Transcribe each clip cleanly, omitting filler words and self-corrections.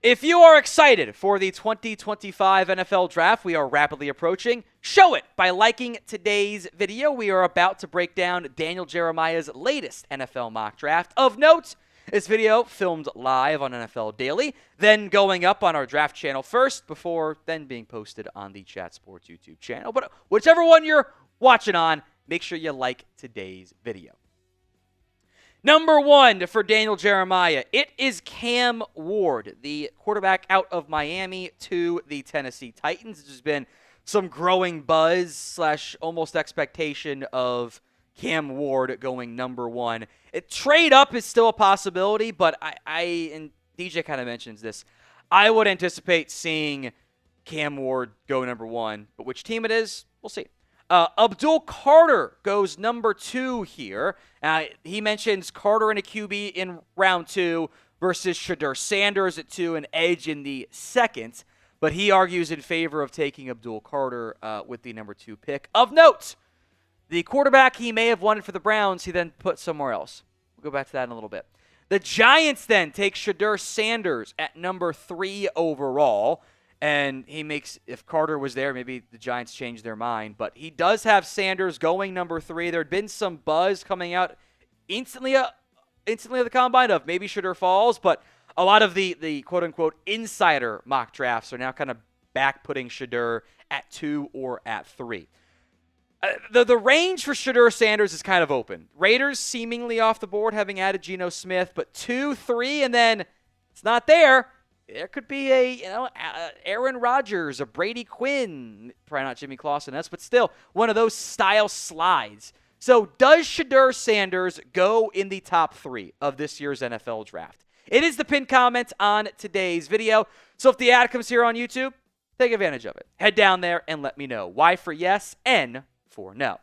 If you are excited for the 2025 NFL Draft, we are rapidly approaching. Show it by liking today's video. We are about to break down Daniel Jeremiah's latest NFL mock draft. Of note, this video filmed live on NFL Daily, then going up on our draft channel first, before then being posted on the Chat Sports YouTube channel. But whichever one you're watching on, make sure you like today's video. Number 1 for Daniel Jeremiah, it is Cam Ward, the quarterback out of Miami to the Tennessee Titans. There's been some growing buzz / almost expectation of Cam Ward going number 1. Trade up is still a possibility, but I and DJ kind of mentions this, I would anticipate seeing Cam Ward go number 1, but which team it is, we'll see. Abdul Carter goes number 2 here. He mentions Carter and a QB in round 2 versus Shedeur Sanders at 2 and edge in the second. But he argues in favor of taking Abdul Carter with the number 2 pick. Of note, the quarterback he may have wanted for the Browns, he then put somewhere else. We'll go back to that in a little bit. The Giants then take Shedeur Sanders at number 3 overall. And he makes, if Carter was there, maybe the Giants changed their mind. But he does have Sanders going number 3. There had been some buzz coming out instantly at the combine of maybe Shedeur falls. But a lot of the quote-unquote insider mock drafts are now kind of back-putting Shedeur at 2 or at 3. The range for Shedeur Sanders is kind of open. Raiders seemingly off the board, having added Geno Smith. But 2, 3, and then it's not there. There could be Aaron Rodgers, a Brady Quinn, probably not Jimmy Clausen, but still one of those style slides. So does Shedeur Sanders go in the top 3 of this year's NFL Draft? It is the pinned comment on today's video. So if the ad comes here on YouTube, take advantage of it. Head down there and let me know. Y for yes, N for no.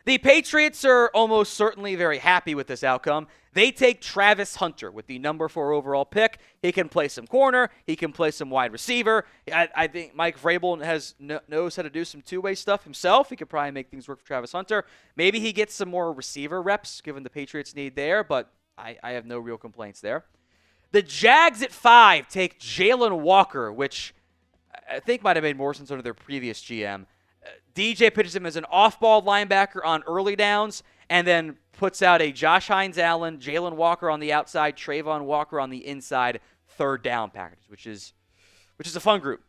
The Patriots are almost certainly very happy with this outcome. They take Travis Hunter with the number 4 overall pick. He can play some corner. He can play some wide receiver. I think Mike Vrabel knows how to do some two-way stuff himself. He could probably make things work for Travis Hunter. Maybe he gets some more receiver reps, given the Patriots' need there, but I have no real complaints there. The Jags at 5 take Jalon Walker, which I think might have made more sense under their previous GM. DJ pitches him as an off-ball linebacker on early downs, and then puts out a Josh Hines-Allen, Jalon Walker on the outside, Trayvon Walker on the inside, third down package, which is a fun group.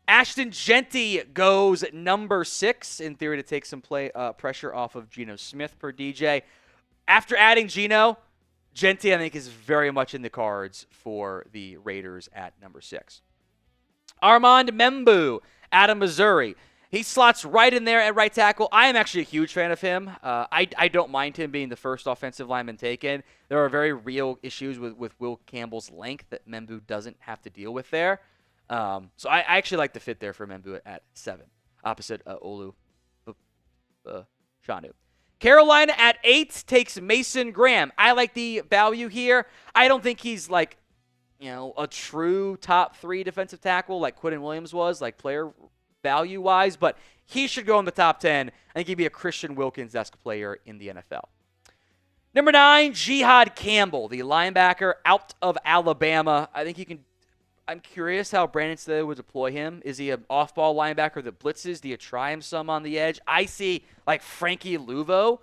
Ashton Jeanty goes number 6, in theory to take some pressure off of Geno Smith per DJ. After adding Geno, Jeanty I think is very much in the cards for the Raiders at number 6. Armand Membou out of Missouri. He slots right in there at right tackle. I am actually a huge fan of him. I don't mind him being the first offensive lineman taken. There are very real issues with Will Campbell's length that Membou doesn't have to deal with there. So I actually like the fit there for Membou at 7, opposite Olu Shanu. Carolina at 8 takes Mason Graham. I like the value here. I don't think he's like, a true top 3 defensive tackle like Quinnen Williams was, like player value-wise, but he should go in the top 10. I think he'd be a Christian Wilkins-esque player in the NFL. Number 9, Jihaad Campbell, the linebacker out of Alabama. I think I'm curious how Brandon Staley would deploy him. Is he an off-ball linebacker that blitzes? Do you try him some on the edge? I see like Frankie Luvo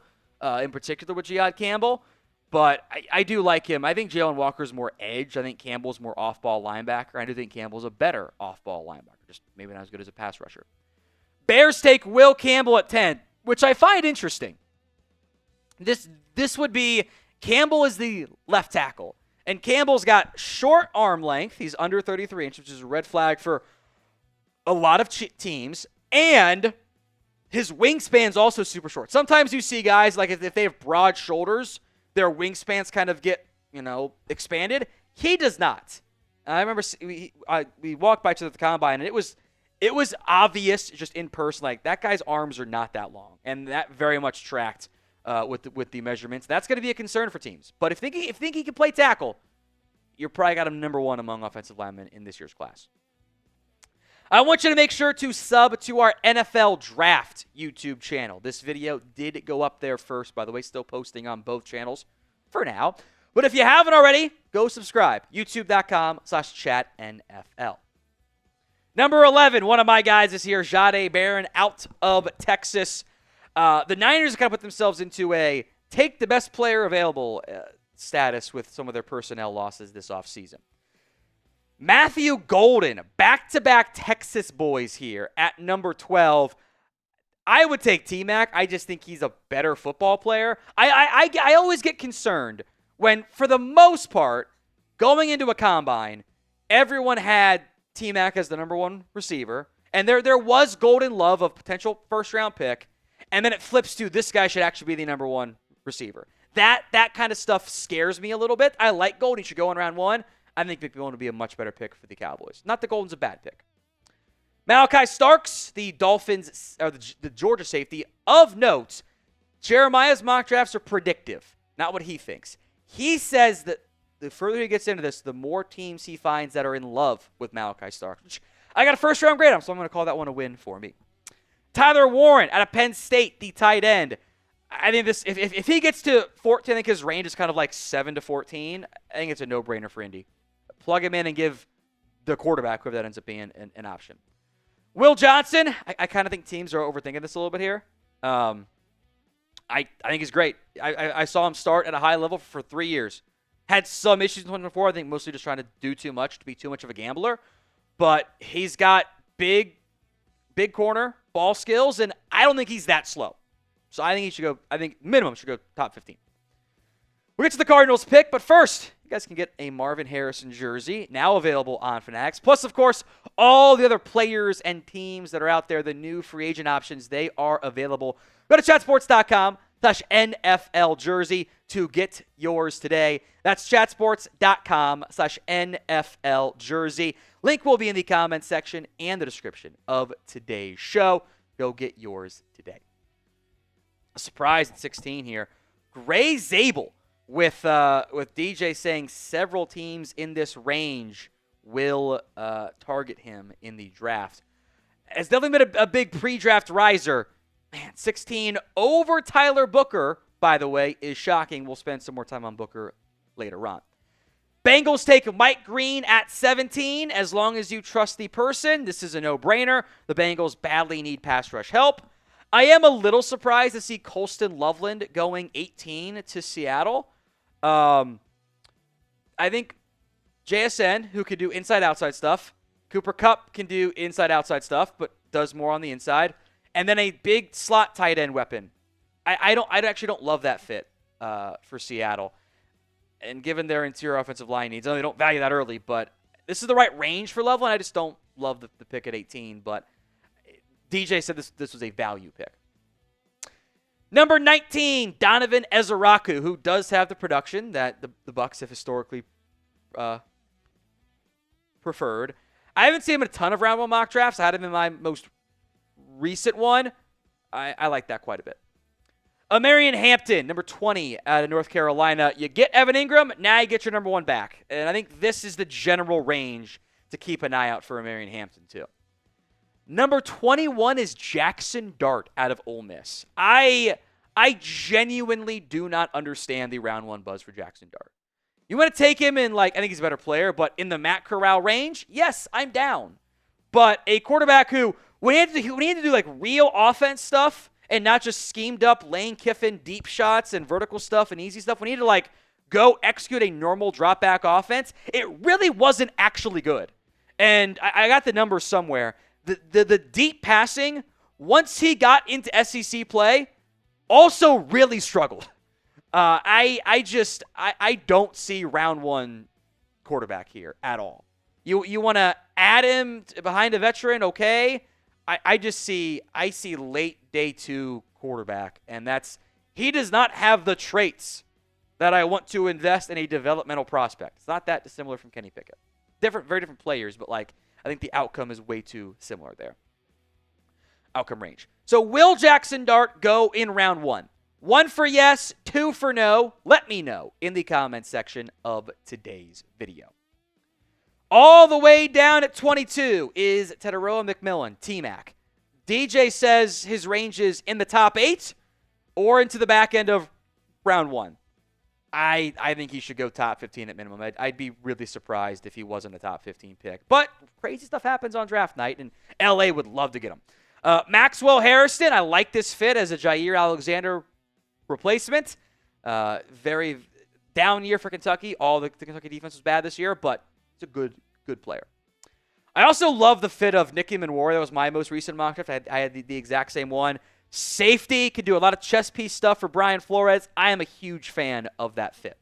in particular with Jihaad Campbell, but I do like him. I think Jalon Walker's more edge. I think Campbell's more off-ball linebacker. I do think Campbell's a better off-ball linebacker. Just maybe not as good as a pass rusher. Bears take Will Campbell at 10, which I find interesting. This would be Campbell is the left tackle, and Campbell's got short arm length. He's under 33 inches, which is a red flag for a lot of teams, and his wingspan's also super short. Sometimes you see guys, like if they have broad shoulders, their wingspans kind of get, expanded. He does not. I remember we walked by to the combine, and it was obvious just in person, like that guy's arms are not that long, and that very much tracked with the measurements. That's going to be a concern for teams. But if he can play tackle, you're probably got him number 1 among offensive linemen in this year's class. I want you to make sure to sub to our NFL Draft YouTube channel. This video did go up there first, by the way, still posting on both channels for now. But if you haven't already, go subscribe. YouTube.com/chatNFL. Number 11, one of my guys is here, Jihaad Barron, out of Texas. The Niners kind of put themselves into a take the best player available status with some of their personnel losses this offseason. Matthew Golden, back-to-back Texas boys here at number 12. I would take T-Mac. I just think he's a better football player. I always get concerned when, for the most part, going into a combine, everyone had T-Mac as the number one receiver, and there was golden love of potential first-round pick, and then it flips to this guy should actually be the number one receiver. That kind of stuff scares me a little bit. I like Golden. He should go in round one. I think McMillan would be a much better pick for the Cowboys. Not that Golden's a bad pick. Malachi Starks, the Dolphins, or the Georgia safety. Of note, Jeremiah's mock drafts are predictive, not what he thinks. He says that the further he gets into this, the more teams he finds that are in love with Malachi Starks. Which I got a first-round grade on, so I'm going to call that one a win for me. Tyler Warren out of Penn State, the tight end. I think this if he gets to 14, I think his range is kind of like 7 to 14. I think it's a no-brainer for Indy. Plug him in and give the quarterback, whoever that ends up being, an option. Will Johnson, I kind of think teams are overthinking this a little bit here. I think he's great. I saw him start at a high level for 3 years. Had some issues in 2024. I think mostly just trying to do too much, to be too much of a gambler. But he's got big corner, ball skills, and I don't think he's that slow. So I think he should go, minimum should go top 15. We'll get to the Cardinals pick, but first, you guys can get a Marvin Harrison jersey, now available on Fanatics. Plus, of course, all the other players and teams that are out there, the new free agent options, they are available. Go to chatsports.com/NFL jersey to get yours today. That's chatsports.com/NFL jersey. Link will be in the comments section and the description of today's show. Go get yours today. A surprise at 16 here. Gray Zabel with DJ saying several teams in this range will target him in the draft. It's definitely been a big pre-draft riser. Man, 16 over Tyler Booker, by the way, is shocking. We'll spend some more time on Booker later on. Bengals take Mike Green at 17. As long as you trust the person, this is a no-brainer. The Bengals badly need pass rush help. I am a little surprised to see Colston Loveland going 18 to Seattle. I think JSN, who can do inside-outside stuff. Cooper Kupp can do inside-outside stuff, but does more on the inside. And then a big slot tight end weapon. I actually don't love that fit for Seattle. And given their interior offensive line needs, I know they don't value that early, but this is the right range for Loveland. I just don't love the pick at 18, but DJ said this was a value pick. Number 19, Donovan Ezeraku, who does have the production that the Bucs have historically preferred. I haven't seen him in a ton of round one mock drafts. I had him in my most recent one. I like that quite a bit. Marion Hampton, number 20 out of North Carolina. You get Evan Ingram, now you get your number one back. And I think this is the general range to keep an eye out for Marion Hampton, too. Number 21 is Jaxson Dart out of Ole Miss. I genuinely do not understand the round one buzz for Jaxson Dart. You want to take him in, I think he's a better player, but in the Matt Corral range, yes, I'm down. But a quarterback who, when he had to do real offense stuff and not just schemed up Lane Kiffin deep shots and vertical stuff and easy stuff, when he had to go execute a normal drop back offense, it really wasn't actually good. And I got the numbers somewhere. The deep passing, once he got into SEC play, also really struggled. I don't see round one quarterback here at all. You want to add him behind a veteran, okay? I see late day 2 quarterback, and he does not have the traits that I want to invest in a developmental prospect. It's not that dissimilar from Kenny Pickett. Very different players, but I think the outcome is way too similar there. Outcome range. So will Jaxson Dart go in round 1? 1 for yes, 2 for no. Let me know in the comments section of today's video. All the way down at 22 is Teteroa McMillan, T-Mac. DJ says his range is in the top 8 or into the back end of round 1. I think he should go top 15 at minimum. I'd be really surprised if he wasn't a top 15 pick. But crazy stuff happens on draft night, and LA would love to get him. Maxwell Harrison, I like this fit as a Jair Alexander replacement. Very down year for Kentucky. All the Kentucky defense was bad this year, but it's a good player. I also love the fit of Nicky Manwar. That was my most recent mock draft. I had the exact same one. Safety, could do a lot of chess piece stuff for Brian Flores. I am a huge fan of that fit.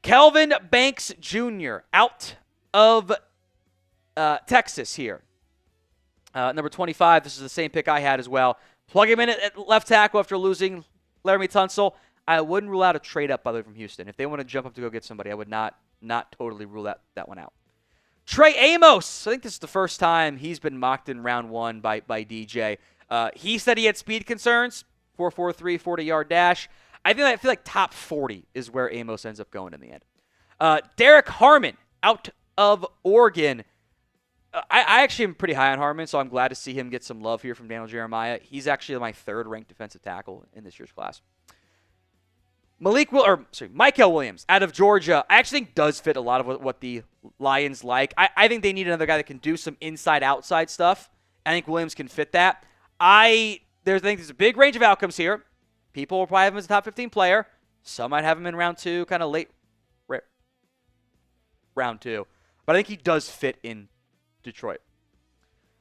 Kelvin Banks Jr. out of Texas here. Number 25, this is the same pick I had as well. Plug him in at left tackle after losing Laramie Tunsil. I wouldn't rule out a trade up, by the way, from Houston. If they want to jump up to go get somebody, I would not totally rule that one out. Trey Amos, I think this is the first time he's been mocked in round 1 by DJ. He said he had speed concerns, 4.43, 40-yard dash. I feel like top 40 is where Amos ends up going in the end. Derek Harmon out of Oregon. I actually am pretty high on Harmon, so I'm glad to see him get some love here from Daniel Jeremiah. He's actually my 3rd ranked defensive tackle in this year's class. Michael Williams out of Georgia, I actually think does fit a lot of what the Lions like. I think they need another guy that can do some inside-outside stuff. I think Williams can fit that. I think there's a big range of outcomes here. People will probably have him as a top 15 player. Some might have him in round 2, kind of late round 2. But I think he does fit in Detroit.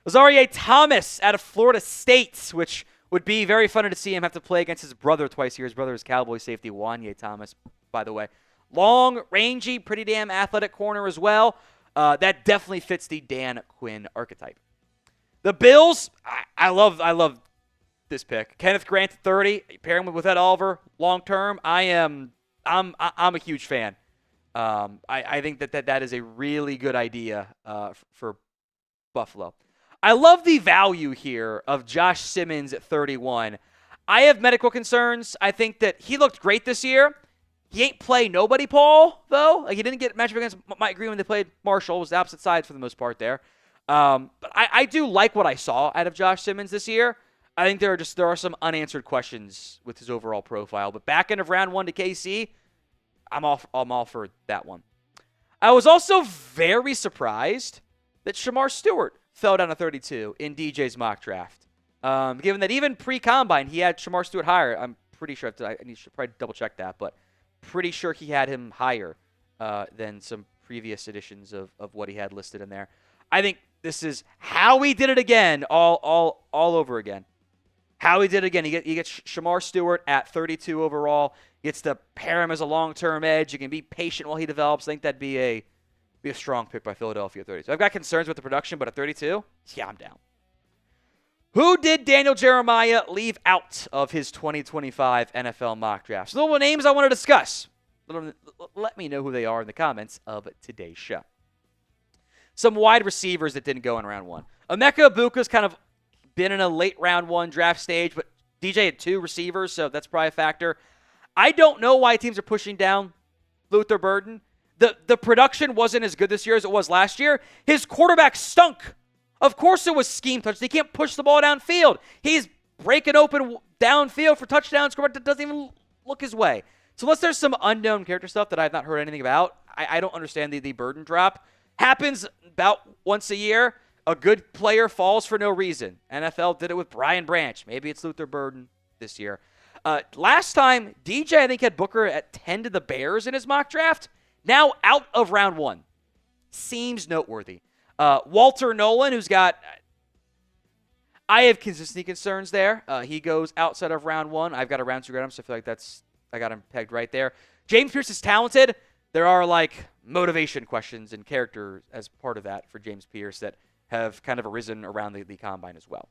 Azarie Thomas out of Florida State, which would be very fun to see him have to play against his brother twice here. His brother is Cowboy safety Wanye Thomas, by the way. Long, rangy, pretty damn athletic corner as well. That definitely fits the Dan Quinn archetype. The Bills, I love this pick. Kenneth Grant, 30. Pair him with Ed Oliver, long term. I'm a huge fan. I think that is a really good idea for Buffalo. I love the value here of Josh Simmons at 31. I have medical concerns. I think that he looked great this year. He ain't play nobody, Paul, though. Like, he didn't get matchup against Mike Green when they played Marshall. It was the opposite sides for the most part there. But I do like what I saw out of Josh Simmons this year. I think there are some unanswered questions with his overall profile. But back end of round 1 to KC, I'm all for that one. I was also very surprised that Shamar Stewart fell down to 32 in DJ's mock draft. Given that even pre-combine, he had Shamar Stewart higher. I'm pretty sure I need to probably double check that, but pretty sure he had him higher than some previous editions of what he had listed in there. I think this is how he did it again, all over again. How he did it again. He gets Shamar Stewart at 32 overall. Gets to pair him as a long-term edge. You can be patient while he develops. I think that'd be a strong pick by Philadelphia at 32. I've got concerns with the production, but at 32, yeah, I'm down. Who did Daniel Jeremiah leave out of his 2025 NFL mock draft? So, little names I want to discuss. Let me know who they are in the comments of today's show. Some wide receivers that didn't go in round 1. Emeka Ibuka's kind of been in a late round 1 draft stage, but DJ had 2 receivers, so that's probably a factor. I don't know why teams are pushing down Luther Burden. The production wasn't as good this year as it was last year. His quarterback stunk. Of course it was scheme touch. He can't push the ball downfield. He's breaking open downfield for touchdowns. That doesn't even look his way. So unless there's some unknown character stuff that I've not heard anything about, I don't understand the Burden drop. Happens about once a year. A good player falls for no reason. NFL did it with Brian Branch. Maybe it's Luther Burden this year. Last time, DJ, I think, had Booker at 10 to the Bears in his mock draft. Now out of round 1. Seems noteworthy. Walter Nolan, who's got... I have consistency concerns there. He goes outside of round 1. I've got a round 2 grade him, so I feel like I got him pegged right there. James Pierce is talented. There are, motivation questions and character as part of that for James Pierce that have kind of arisen around the combine as well.